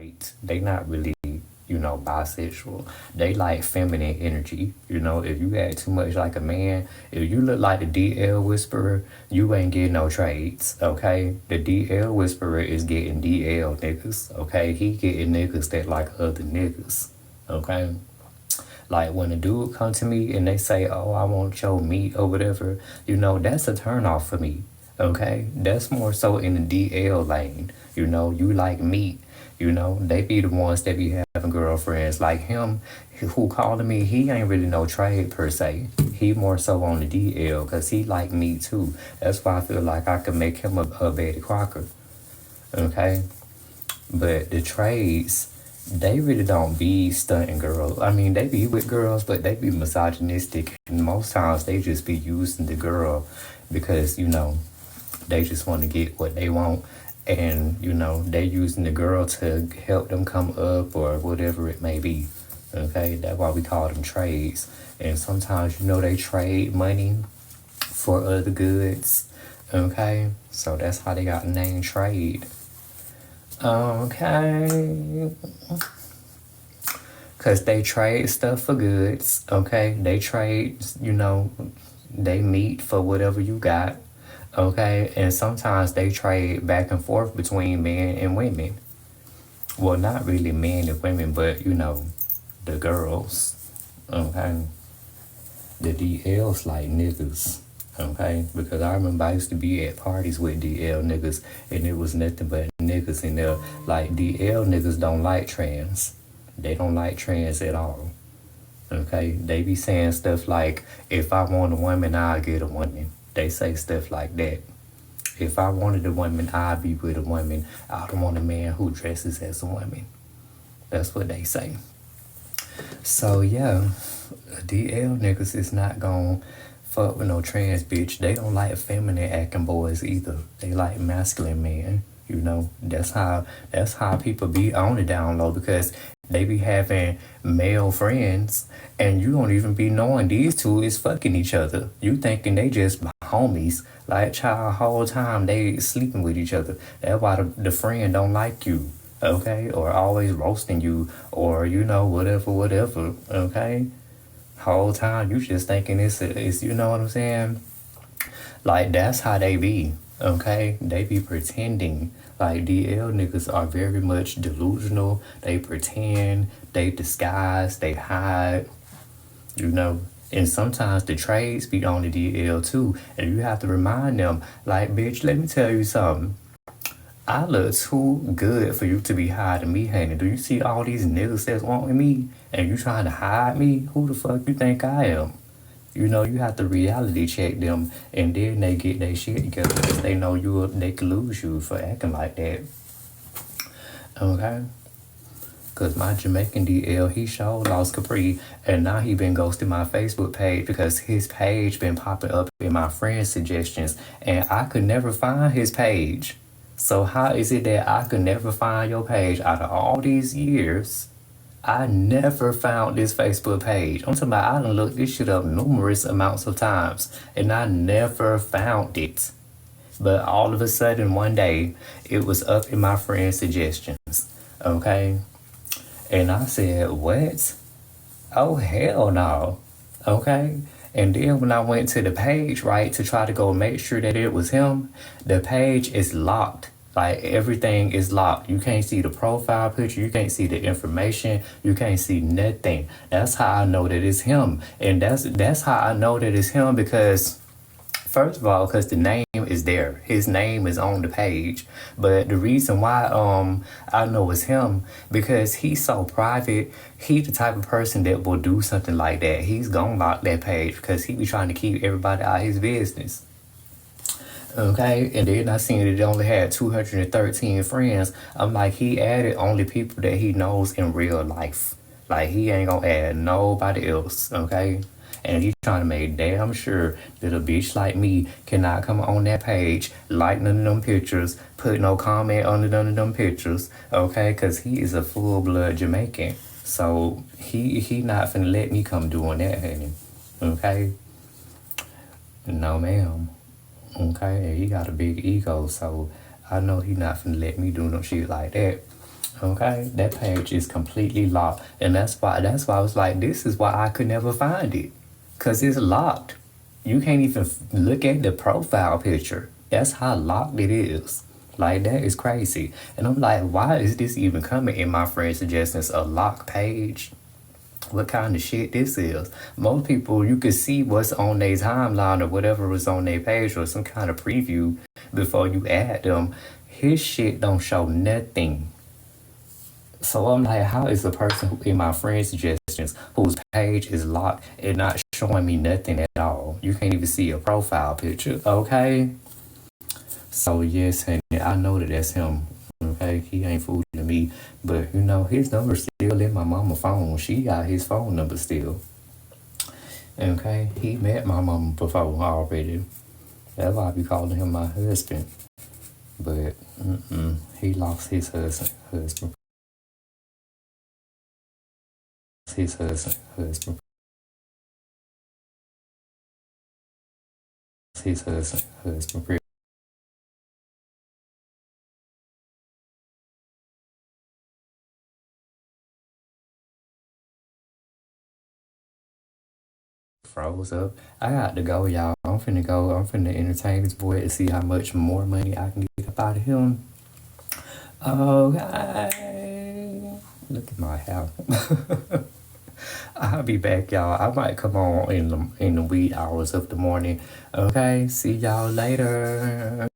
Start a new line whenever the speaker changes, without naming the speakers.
Right? They not really, bisexual. They like feminine energy. If you act too much like a man, if you look like the DL whisperer, you ain't getting no trades, okay? The DL whisperer is getting DL niggas, okay? He getting niggas that like other niggas, okay? Like when a dude come to me and they say, "Oh, I want your meat" or whatever, that's a turn off for me. Okay, that's more so in the DL lane. You like meat. They be the ones that be having girlfriends like him, who calling me. He ain't really no trade per se. He more so on the DL because he like me too. That's why I feel like I could make him a Betty Crocker. Okay, but the trades, they really don't be stunting girls. I mean, they be with girls, but they be misogynistic. And most times they just be using the girl because, they just want to get what they want. And, they using the girl to help them come up or whatever it may be. Okay, that's why we call them trades. And sometimes, they trade money for other goods. Okay, so that's how they got the name trade. Okay. Because they trade stuff for goods, okay? They trade, they meet for whatever you got, okay? And sometimes they trade back and forth between men and women. Well, not really men and women, but, the girls, okay? The DLs like niggas, okay? Because I remember I used to be at parties with DL niggas, and it was nothing but niggas in there. Like, DL niggas don't like trans. They don't like trans at all. Okay? They be saying stuff like, if I want a woman, I'll get a woman. They say stuff like that. If I wanted a woman, I'd be with a woman. I don't want a man who dresses as a woman. That's what they say. So, yeah, DL niggas is not gon' fuck with no trans bitch. They don't like feminine acting boys either. They like masculine men. That's how people be on the down low because they be having male friends and you don't even be knowing these two is fucking each other. You thinking they just homies. Like child whole time they sleeping with each other. That's why the friend don't like you. Okay? Or always roasting you or whatever. Okay? Whole time you just thinking it's you know what I'm saying? Like that's how they be. Okay? They be pretending. Like DL niggas are very much delusional. They pretend, they disguise, they hide, And sometimes the trades be on the DL too. And you have to remind them, like, bitch, let me tell you something. I look too good for you to be hiding me, honey. Do you see all these niggas that's wanting me? And you trying to hide me? Who the fuck you think I am? You have to reality check them, and then they get their shit together because they know they could lose you for acting like that. Okay? Because my Jamaican DL, he sure lost Capri, and now he been ghosting my Facebook page because his page been popping up in my friends' suggestions, and I could never find his page. So how is it that I could never find your page out of all these years? I never found this Facebook page. I'm talking about I done looked this shit up numerous amounts of times and I never found it. But all of a sudden one day it was up in my friend's suggestions. Okay? And I said, what? Oh hell no. Okay? And then when I went to the page, right, to try to go make sure that it was him, the page is locked. Like everything is locked. You can't see the profile picture. You can't see the information. You can't see nothing. That's how I know that it's him. And that's how I know that it's him because first of all, because the name is there. His name is on the page. But the reason why I know it's him, because he's so private. He the type of person that will do something like that. He's gonna lock that page because he be trying to keep everybody out of his business. Okay, and then I seen that it only had 213 friends. I'm like, he added only people that he knows in real life. Like, he ain't gonna add nobody else, okay? And he's trying to make damn sure that a bitch like me cannot come on that page, like none of them pictures, put no comment under none of them pictures, okay? Because he is a full-blood Jamaican. So, he not finna let me come doing that, honey, okay? No, ma'am. Okay, he got a big ego, so I know he not finna let me do no shit like that. Okay, that page is completely locked, and that's why I was like, this is why I could never find it, cause it's locked. You can't even look at the profile picture. That's how locked it is. Like that is crazy. And I'm like, why is this even coming in my friend suggestions a locked page? What kind of shit this is? Most people you can see what's on their timeline or whatever was on their page or some kind of preview before you add them. His shit don't show nothing. So I'm like, how is the person who in my friend suggestions whose page is locked and not showing me nothing at all? You can't even see a profile picture, okay? So yes, honey, I know that that's him. Okay, he ain't fooling me, but you know his number's still in my mama phone. She got his phone number still. Okay, he met my mama before already. That's why I be calling him my husband. But he lost his husband, his husband froze up. I got to go, y'all. I'm finna go. I'm finna entertain this boy and see how much more money I can get up out of him. Okay. Look at my house. I'll be back, y'all. I might come on in the wee hours of the morning. Okay. See y'all later.